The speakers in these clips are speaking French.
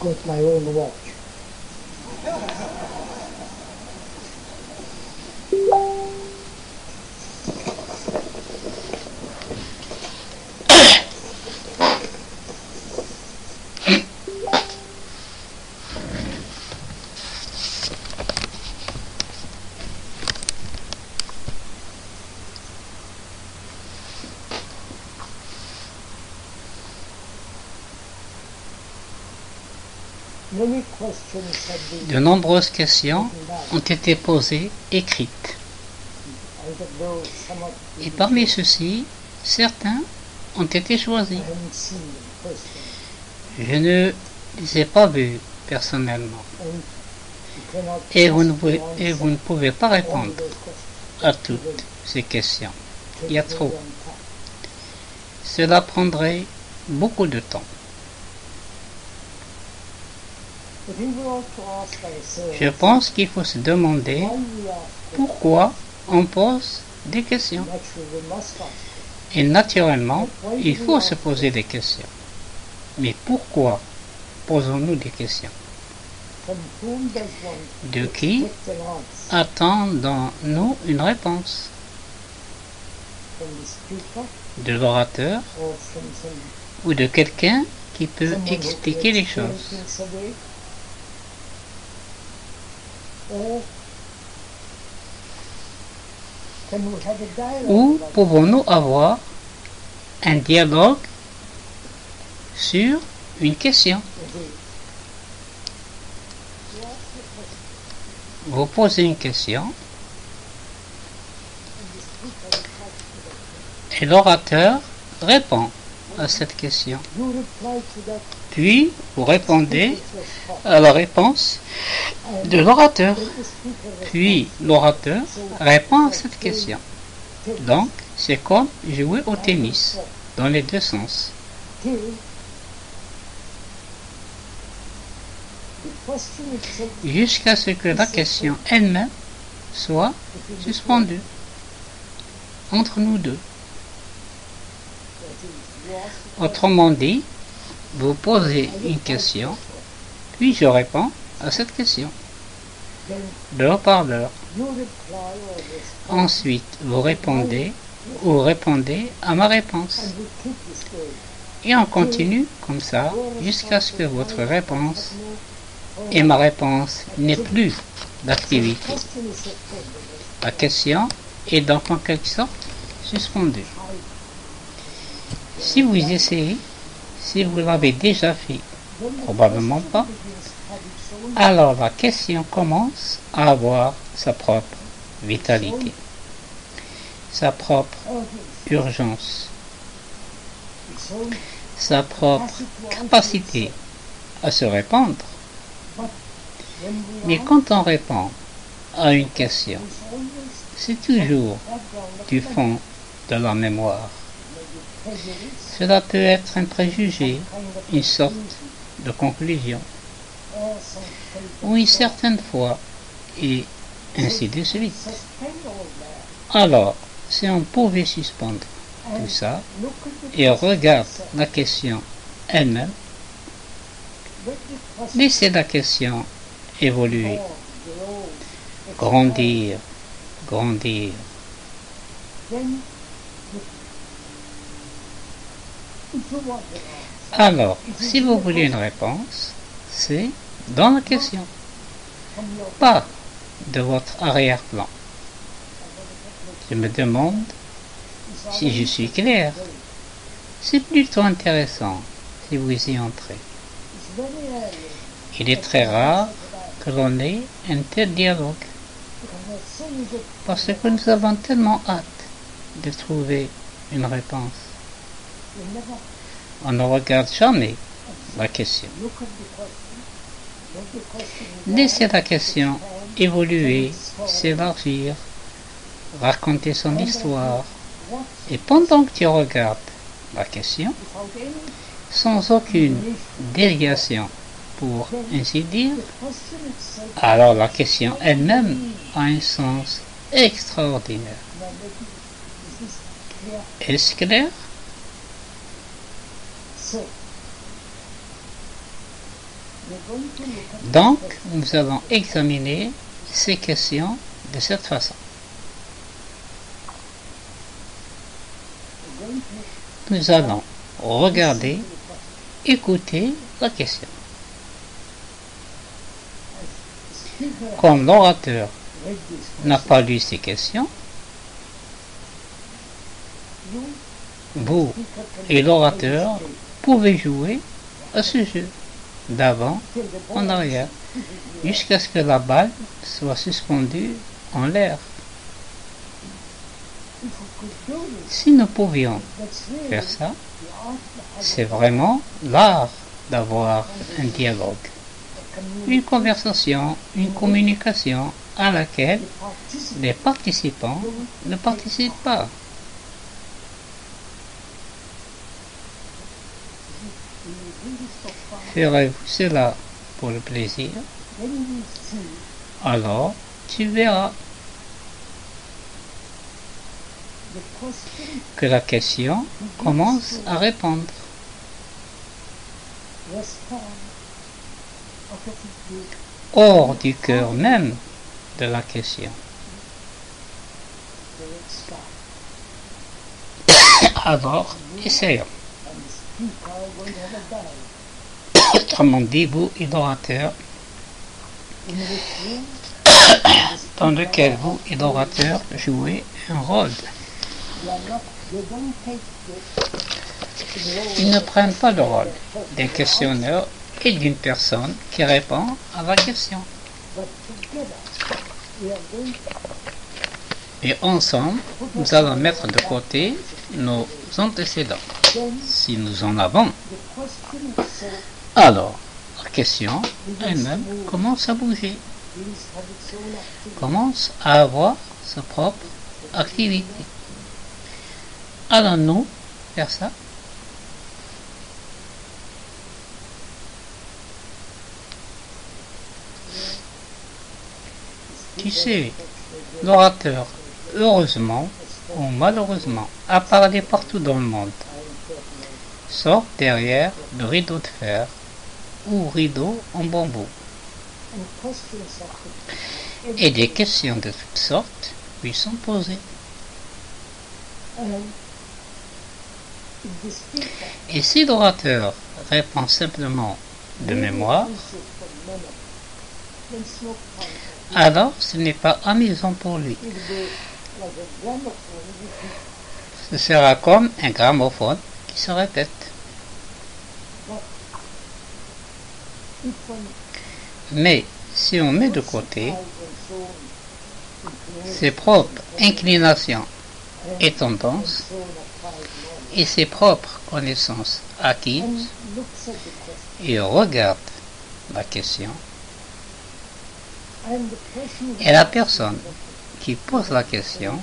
with my own watch. De nombreuses questions ont été posées, écrites. Et parmi ceux-ci, certains ont été choisis. Je ne les ai pas vus personnellement. Et vous ne pouvez pas répondre à toutes ces questions. Il y a trop. Cela prendrait beaucoup de temps. Je pense qu'il faut se demander pourquoi on pose des questions. Et naturellement, il faut se poser des questions. Mais pourquoi posons-nous des questions? De qui attendons-nous une réponse? De l'orateur ou de quelqu'un qui peut expliquer les choses? Ou pouvons-nous avoir un dialogue sur une question? Vous posez une question et l'orateur répond à cette question. Puis, vous répondez à la réponse de l'orateur. Puis, l'orateur répond à cette question. Donc, c'est comme jouer au tennis, dans les deux sens. Jusqu'à ce que la question elle-même soit suspendue entre nous deux. Autrement dit, vous posez une question, puis je réponds à cette question. Le haut-parleur. Ensuite, vous répondez à ma réponse. Et on continue comme ça jusqu'à ce que votre réponse et ma réponse n'aient plus d'activité. La question est donc en quelque sorte suspendue. Si vous essayez, si vous l'avez déjà fait, probablement pas, alors la question commence à avoir sa propre vitalité, sa propre urgence, sa propre capacité à se répondre. Mais quand on répond à une question, c'est toujours du fond de la mémoire. Cela peut être un préjugé, une sorte de conclusion, ou une certaine foi, et ainsi de suite. Alors, si on pouvait suspendre tout ça et regarde la question elle-même, laissez la question évoluer, grandir. Alors, si vous voulez une réponse, c'est dans la question, pas de votre arrière-plan. Je me demande si je suis clair. C'est plutôt intéressant si vous y entrez. Il est très rare que l'on ait un tel dialogue, parce que nous avons tellement hâte de trouver une réponse. On ne regarde jamais la question. Laissez la question évoluer, s'élargir, raconter son histoire. Et pendant que tu regardes la question, sans aucune déviation, pour ainsi dire, alors la question elle-même a un sens extraordinaire. Est-ce clair? Donc, nous allons examiner ces questions de cette façon. Nous allons regarder, écouter la question. Comme l'orateur n'a pas lu ces questions, vous et l'orateur pouvez jouer à ce jeu d'avant en arrière jusqu'à ce que la balle soit suspendue en l'air. Si nous pouvions faire ça, c'est vraiment l'art d'avoir un dialogue, une conversation, une communication à laquelle les participants ne participent pas. Ferez-vous cela pour le plaisir? Alors, tu verras que la question commence à répondre. Hors du cœur même de la question. Alors, essayons. Autrement dit, vous et l'orateur, dans lequel vous et l'orateur jouez un rôle. Ils ne prennent pas le rôle d'un questionneur et d'une personne qui répond à la question. Et ensemble, nous allons mettre de côté nos antécédents, si nous en avons. Alors, la question elle-même commence à bouger, commence à avoir sa propre activité. Allons-nous faire ça? Tu sais, l'orateur, heureusement ou malheureusement, a parlé partout dans le monde, sauf derrière le rideau de fer ou rideau en bambou. Et des questions de toutes sortes lui sont posées. Et si l'orateur répond simplement de mémoire, alors ce n'est pas amusant pour lui. Ce sera comme un gramophone qui se répète. Mais si on met de côté ses propres inclinations et tendances et ses propres connaissances acquises et regarde la question, et la personne qui pose la question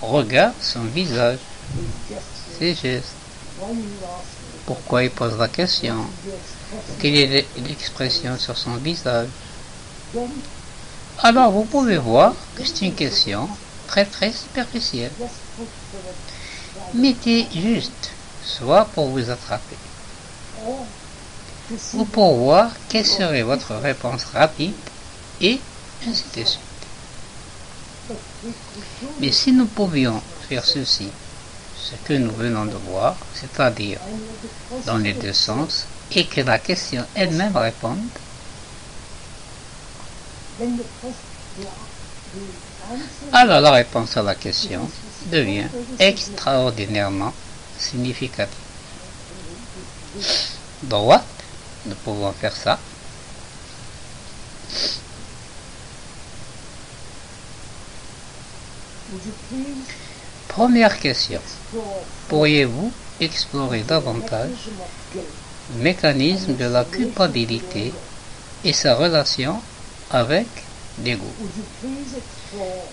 regarde son visage, ses gestes, pourquoi il pose la question, quelle est l'expression sur son visage. Alors vous pouvez voir que c'est une question très très superficielle. Mettez juste, soit pour vous attraper, ou pour voir quelle serait votre réponse rapide, et ainsi de suite. Mais si nous pouvions faire ceci, ce que nous venons de voir, c'est-à-dire dans les deux sens, et que la question elle-même réponde, alors la réponse à la question devient extraordinairement significative. Droite, nous pouvons faire ça. Première question. Pourriez-vous explorer davantage le mécanisme de la culpabilité et sa relation avec l'ego?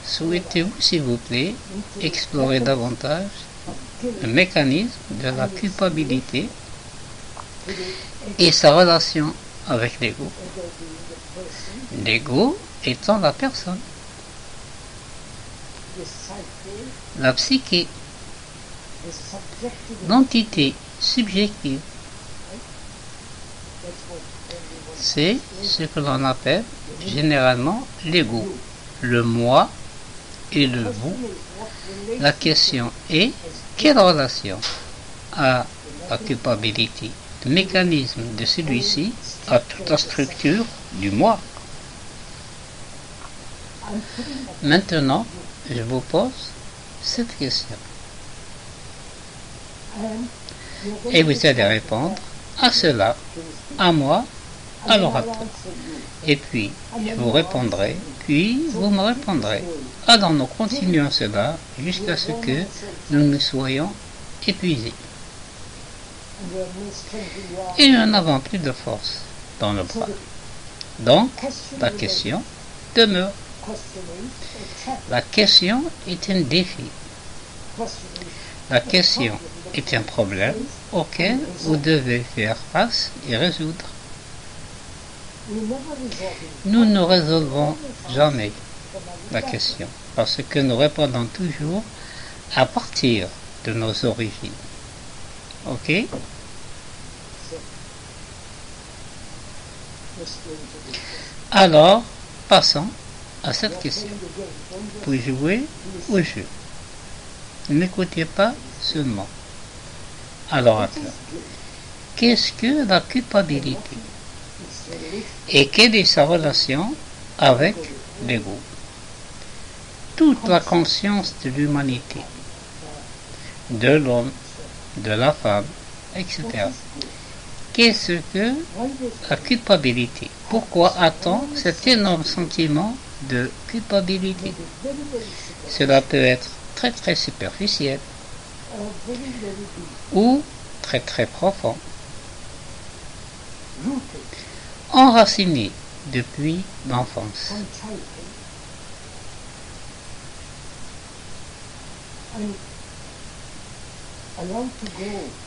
Souhaitez-vous, s'il vous plaît, explorer davantage le mécanisme de la culpabilité et sa relation avec l'ego? L'ego étant la personne, la psyché, l'entité subjective. c'est ce que l'on appelle généralement l'ego, le moi et le vous. La question est quelle relation a la culpabilité, le mécanisme de celui-ci à toute la structure du moi. Maintenant, je vous pose cette question. Et vous allez répondre à cela, à moi, à l'orateur. Et puis, je vous répondrai, puis vous me répondrez. Alors nous continuons cela jusqu'à ce que nous nous soyons épuisés. Et nous n'avons plus de force dans le bras. Donc, la question demeure. La question est un défi. La question est un problème auquel vous devez faire face et résoudre. Nous ne résolvons jamais la question parce que nous répondons toujours à partir de nos origines. Ok? Alors, passons à cette question. Pour jouer au jeu. N'écoutez pas seulement. Alors, qu'est-ce que la culpabilité? Et quelle est sa relation avec l'ego? Toute la conscience de l'humanité, de l'homme, de la femme, etc. Qu'est-ce que la culpabilité? Pourquoi a-t-on cet énorme sentiment de culpabilité? Cela peut être très très superficiel ou très très profond, enraciné depuis l'enfance.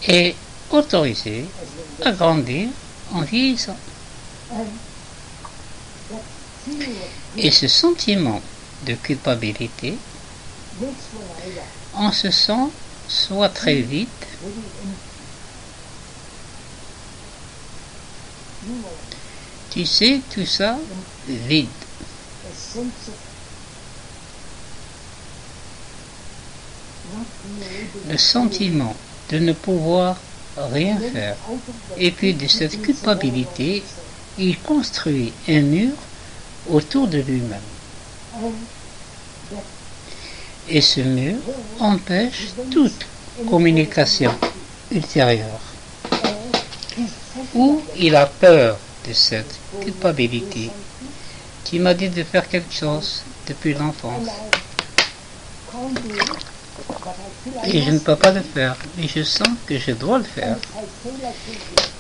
Et autorisé à grandir en vieillissant. Et ce sentiment de culpabilité, on se sent soit très vite, tu sais, tout ça vide. Le sentiment de ne pouvoir rien faire. Et puis de cette culpabilité, il construit un mur autour de lui-même. Et ce mur empêche toute communication ultérieure. Ou il a peur de cette culpabilité. Tu m'as dit de faire quelque chose depuis l'enfance. Et je ne peux pas le faire, mais je sens que je dois le faire.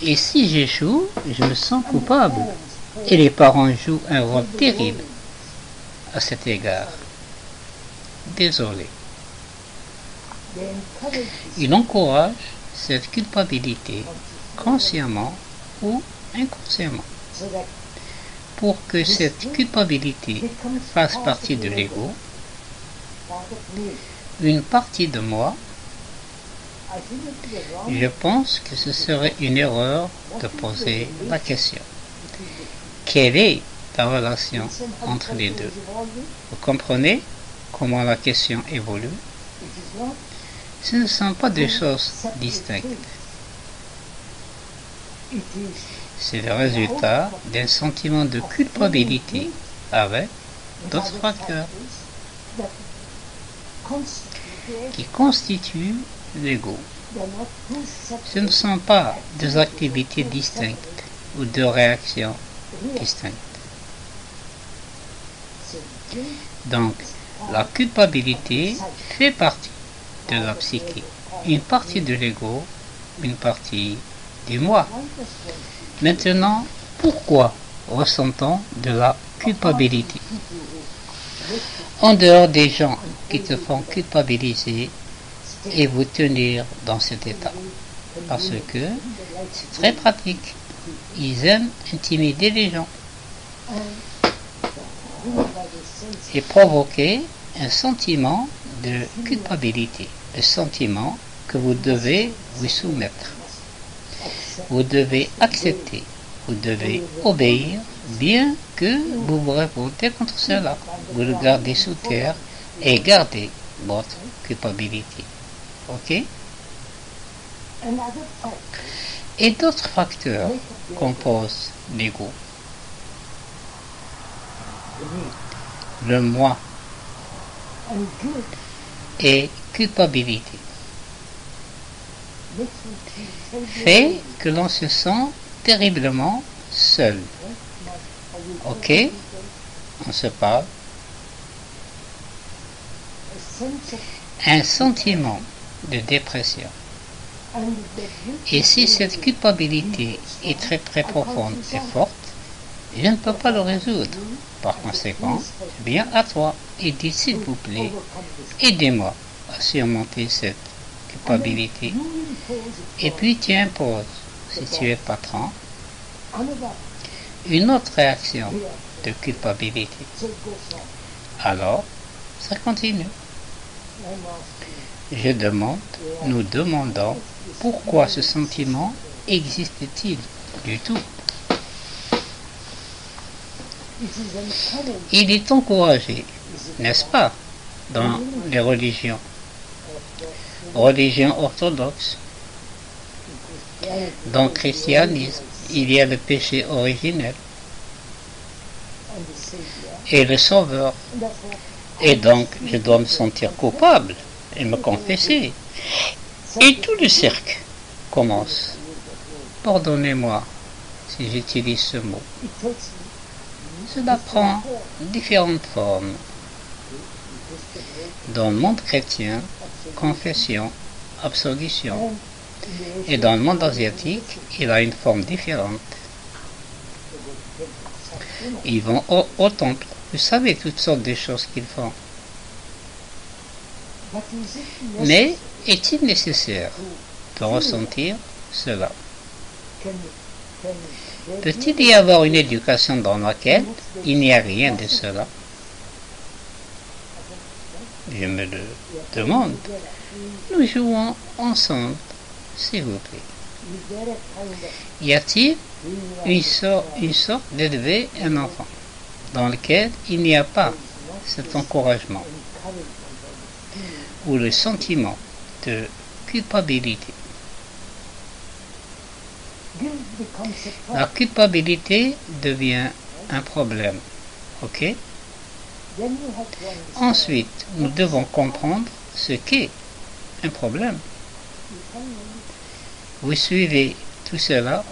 Et si j'échoue, je me sens coupable. Et les parents jouent un rôle terrible à cet égard. Désolé. Il encourage cette culpabilité consciemment ou inconsciemment. Pour que cette culpabilité fasse partie de l'ego, une partie de moi, je pense que ce serait une erreur de poser la question. Quelle est la relation entre les deux? Vous comprenez comment la question évolue? Ce ne sont pas deux choses distinctes. C'est le résultat d'un sentiment de culpabilité avec d'autres facteurs qui constituent l'ego. Ce ne sont pas deux activités distinctes ou deux réactions distinctes. Donc, la culpabilité fait partie de la psyché, une partie de l'ego, une partie du moi. Maintenant, pourquoi ressent-on de la culpabilité? En dehors des gens qui te font culpabiliser et vous tenir dans cet état. Parce que c'est très pratique. Ils aiment intimider les gens et provoquer un sentiment de culpabilité, le sentiment que vous devez vous soumettre. Vous devez accepter Vous devez obéir, bien que vous vous révoltez contre cela. Vous le gardez sous terre et gardez votre culpabilité. Ok? Et d'autres facteurs composent l'ego. Le moi et culpabilité fait que l'on se sent terriblement seul. Ok? On se parle. Un sentiment de dépression. Et si cette culpabilité est très très profonde et forte, je ne peux pas le résoudre. Par conséquent, je viens à toi et dis s'il vous plaît, aidez-moi à surmonter cette culpabilité. Et puis tu imposes, si tu es patron, une autre réaction de culpabilité. Alors, ça continue. Nous demandons pourquoi ce sentiment existe-t-il du tout. Il est encouragé, n'est-ce pas, dans les religions orthodoxes. Dans le christianisme, il y a le péché originel et le sauveur. Et donc, je dois me sentir coupable et me confesser. Et tout le cercle commence. Pardonnez-moi si j'utilise ce mot. Cela prend différentes formes. Dans le monde chrétien, confession, absolution. Et dans le monde asiatique, il a une forme différente. Ils vont au temple. Vous savez toutes sortes de choses qu'ils font. Mais est-il nécessaire de ressentir cela? Peut-il y avoir une éducation dans laquelle il n'y a rien de cela? Je me le demande. Nous jouons ensemble, s'il vous plaît. Y a-t-il une sorte d'élever un enfant dans lequel il n'y a pas cet encouragement ou le sentiment de culpabilité? La culpabilité devient un problème. Ok? Ensuite, nous devons comprendre ce qu'est un problème. Vous suivez tout cela?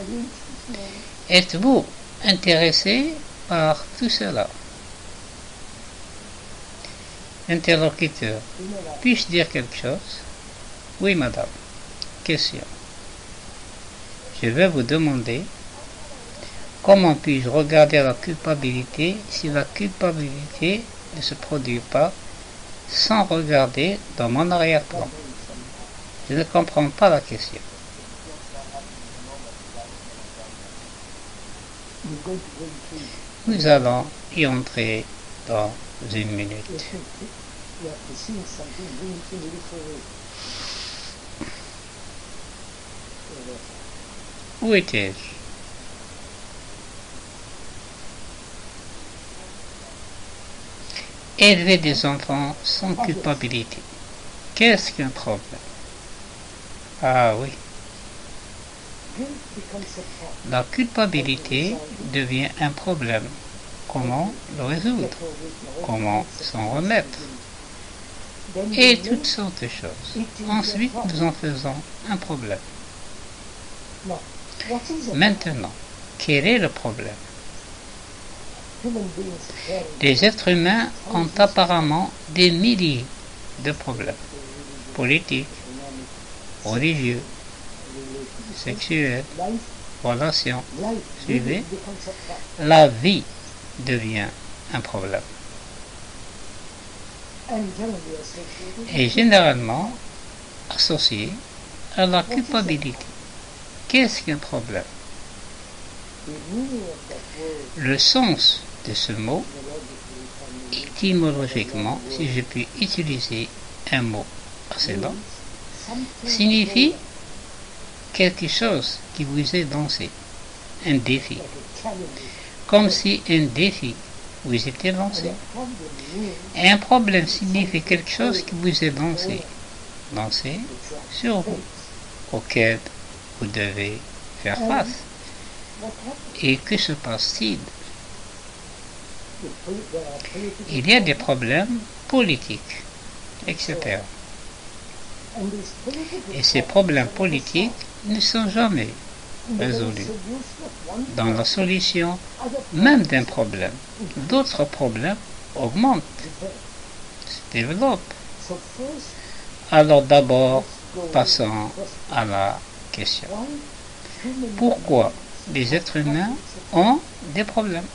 Êtes-vous intéressé par tout cela? Interlocuteur, puis-je dire quelque chose? Oui, madame. Question. Je vais vous demander comment puis-je regarder la culpabilité si la culpabilité ne se produit pas sans regarder dans mon arrière-plan. Je ne comprends pas la question. Nous allons y entrer dans une minute. Où étais-je? Élever des enfants sans culpabilité. Qu'est-ce qu'un problème? Ah oui. La culpabilité devient un problème. Comment le résoudre? Comment s'en remettre? Et toutes sortes de choses. Ensuite, nous en faisons un problème. Maintenant, quel est le problème? Les êtres humains ont apparemment des milliers de problèmes. Politiques, religieux, sexuels, relations. Suivez? La vie devient un problème. Et généralement associé à la culpabilité. Qu'est-ce qu'un problème? Le sens de ce mot, étymologiquement, si je puis utiliser un mot assez long, signifie quelque chose qui vous est dansé. un défi, comme si un défi vous était lancé. Et un problème signifie quelque chose qui vous est lancé sur vous, auquel vous devez faire face. Et que se passe-t-il? Il y a des problèmes politiques, etc. Et ces problèmes politiques ne sont jamais résolus. Dans la solution même d'un problème, d'autres problèmes augmentent, se développent. Alors d'abord, passons à la question. Pourquoi les êtres humains ont des problèmes?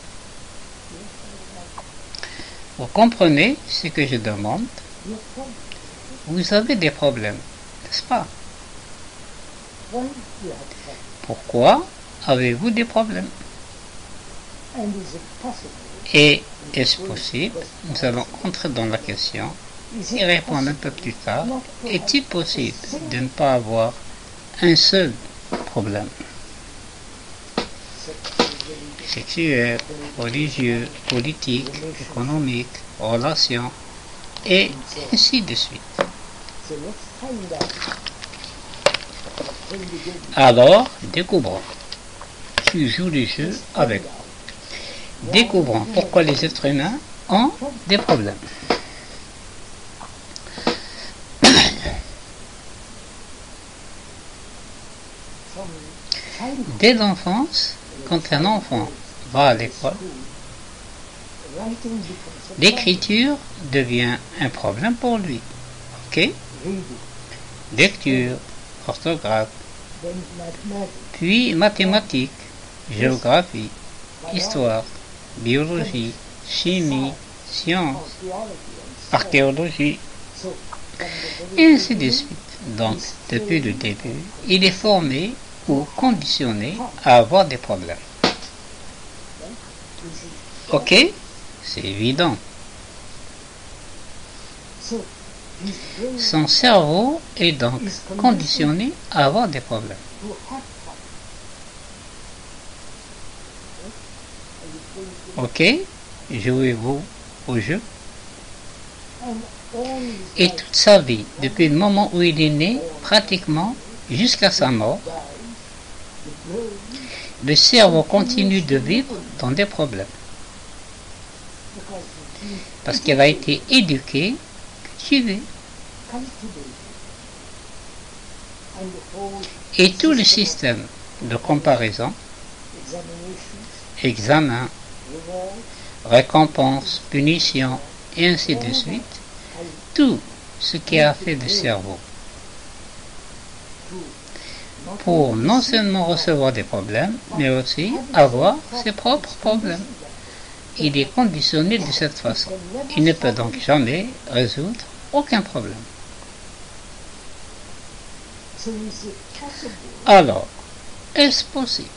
Vous comprenez ce que je demande? Vous avez des problèmes, n'est-ce pas? Pourquoi avez-vous des problèmes? Et est-ce possible? Nous allons entrer dans la question et répondre un peu plus tard. Est-il possible de ne pas avoir un seul problème? Sexuel, religieux, politique, économique, relations, et ainsi de suite. Alors, découvrons. Tu joues le jeu avec vous. Découvrons pourquoi les êtres humains ont des problèmes. Dès l'enfance, quand un enfant va à l'école, l'écriture devient un problème pour lui. Ok? Lecture, orthographe, puis mathématiques, géographie, histoire, biologie, chimie, sciences, archéologie, et ainsi de suite. Donc, depuis le début, il est formé ou conditionné à avoir des problèmes. Ok? C'est évident. Son cerveau est donc conditionné à avoir des problèmes. Ok? Jouez-vous au jeu? Et toute sa vie, depuis le moment où il est né, pratiquement jusqu'à sa mort, le cerveau continue de vivre dans des problèmes. Parce qu'il a été éduqué, cultivé. Et tout le système de comparaison, examen, récompense, punition, et ainsi de suite, tout ce qui a fait le cerveau pour non seulement recevoir des problèmes, mais aussi avoir ses propres problèmes. Il est conditionné de cette façon. Il ne peut donc jamais résoudre aucun problème. Alors, est-ce possible,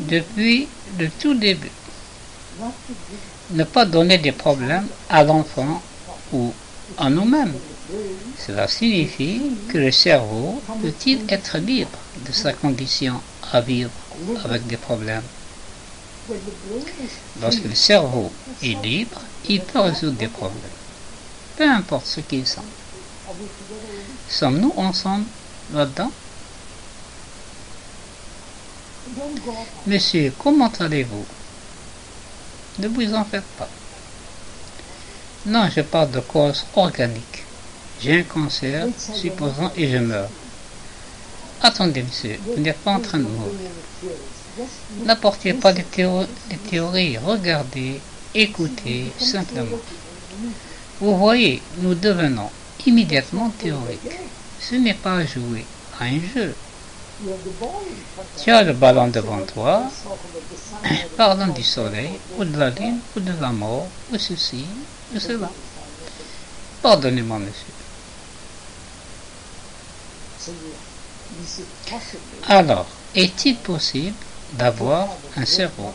depuis le tout début, ne pas donner des problèmes à l'enfant ou à nous-mêmes? Cela signifie que le cerveau peut-il être libre de sa condition à vivre avec des problèmes? Lorsque le cerveau est libre, il peut résoudre des problèmes, peu importe ce qu'ils sont. Sommes-nous ensemble là-dedans? Monsieur, comment allez-vous? Ne vous en faites pas. Non, je parle de cause organique. J'ai un cancer, supposons, et je meurs. Attendez, monsieur, vous n'êtes pas en train de mourir. N'apportez pas des théories, regardez, écoutez simplement. Vous voyez, nous devenons immédiatement théoriques. Ce n'est pas jouer à un jeu. Tu as le ballon devant toi, parlant du soleil, ou de la lune, ou de la mort, ou ceci, ou cela. Pardonnez-moi, monsieur. Alors, est-il possible d'avoir un cerveau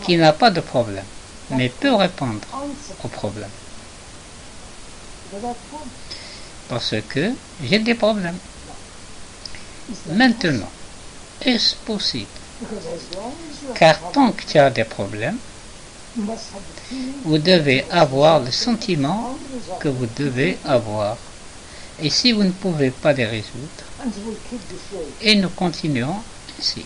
qui n'a pas de problème, mais peut répondre aux problèmes? parce que j'ai des problèmes. Maintenant, est-ce possible? Car tant que tu as des problèmes, vous devez avoir le sentiment que vous devez avoir. Et si vous ne pouvez pas les résoudre, et nous continuons ainsi.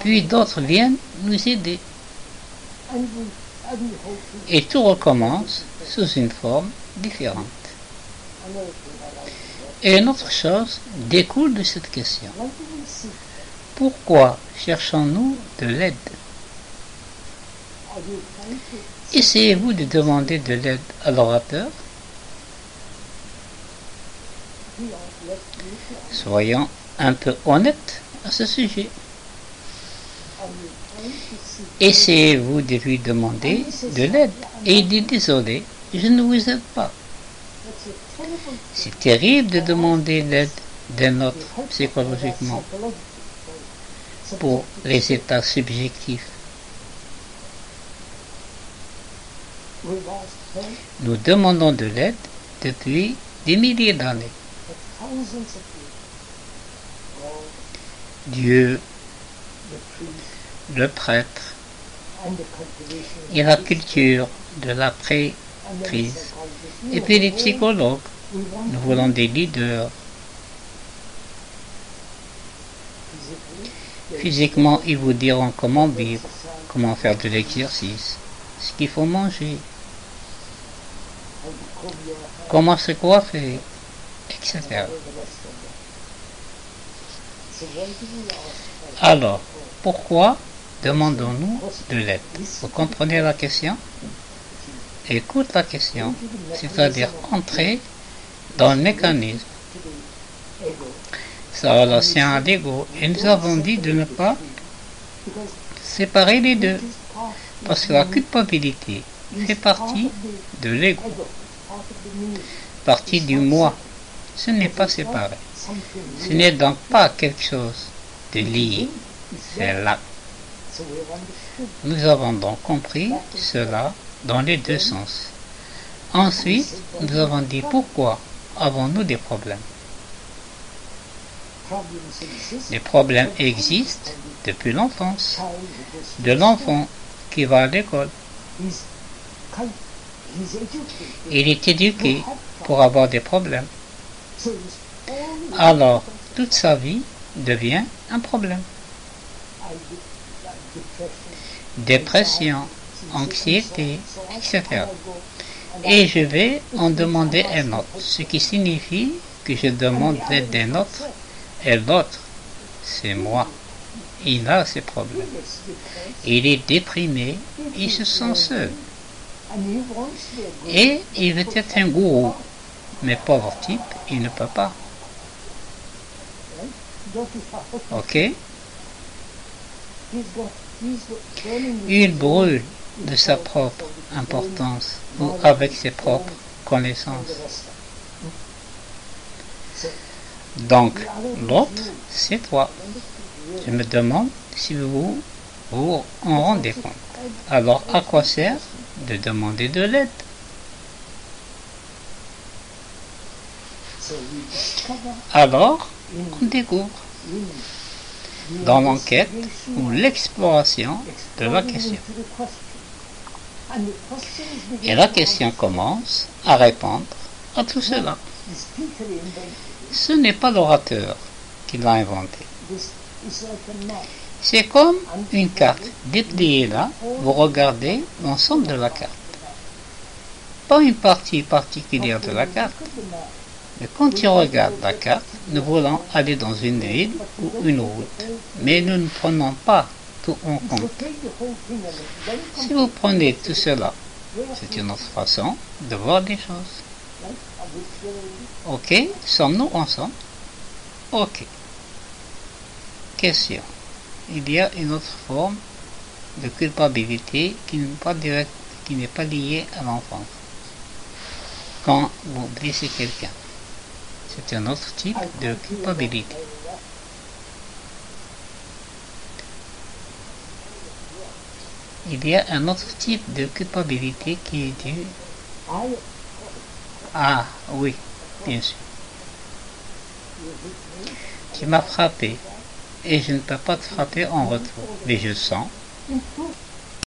Puis d'autres viennent nous aider. Et tout recommence sous une forme différente. Et une autre chose découle de cette question. Pourquoi cherchons-nous de l'aide? Essayez-vous de demander de l'aide à l'orateur? Soyons un peu honnêtes à ce sujet. Essayez-vous de lui demander de l'aide et il dit désolé, je ne vous aide pas. C'est terrible de demander l'aide d'un autre psychologiquement pour les états subjectifs. Nous demandons de l'aide depuis des milliers d'années. Dieu, le prêtre et la culture de la prêtrise. Et puis les psychologues, nous voulons des leaders. Physiquement, ils vous diront comment vivre, comment faire de l'exercice, ce qu'il faut manger, comment se coiffer, etc. Alors, pourquoi demandons-nous de l'aide? Vous comprenez la question? Écoute la question, c'est-à-dire entrer dans le mécanisme, sa relation à l'ego. Et nous avons dit de ne pas séparer les deux, parce que la culpabilité fait partie de l'ego, partie du moi. Ce n'est pas séparé. Ce n'est donc pas quelque chose de lié, c'est là. Nous avons donc compris cela dans les deux sens. Ensuite, nous avons dit pourquoi avons-nous des problèmes? Les problèmes existent depuis l'enfance, de l'enfant qui va à l'école. Il est éduqué pour avoir des problèmes. Alors, toute sa vie devient un problème. Dépression, anxiété, etc. Et je vais en demander un autre, ce qui signifie que je demande l'aide d'un autre, et l'autre, c'est moi. Il a ses problèmes. Il est déprimé, il se sent seul. Et il veut être un gourou, mais pauvre type, il ne peut pas. Ok? Il brûle de sa propre importance ou avec ses propres connaissances. Donc, l'autre, c'est toi. Je me demande si vous vous en rendez compte. Alors, à quoi sert de demander de l'aide? Alors, on découvre dans l'enquête ou l'exploration de la question. Et la question commence à répondre à tout cela. Ce n'est pas l'orateur qui l'a inventé. C'est comme une carte dépliée là, vous regardez l'ensemble de la carte. Pas une partie particulière de la carte. Mais quand tu regardes la carte, nous voulons aller dans une ville ou une route. Mais nous ne prenons pas tout en compte. Si vous prenez tout cela, c'est une autre façon de voir les choses. Ok, sommes-nous ensemble? Ok. Question. Il y a une autre forme de culpabilité qui n'est pas liée à l'enfance. Quand vous blessez quelqu'un, c'est un autre type de culpabilité. Il y a un autre type de culpabilité qui est dû Ah, oui, bien sûr. Tu m'as frappé et je ne peux pas te frapper en retour. Mais je sens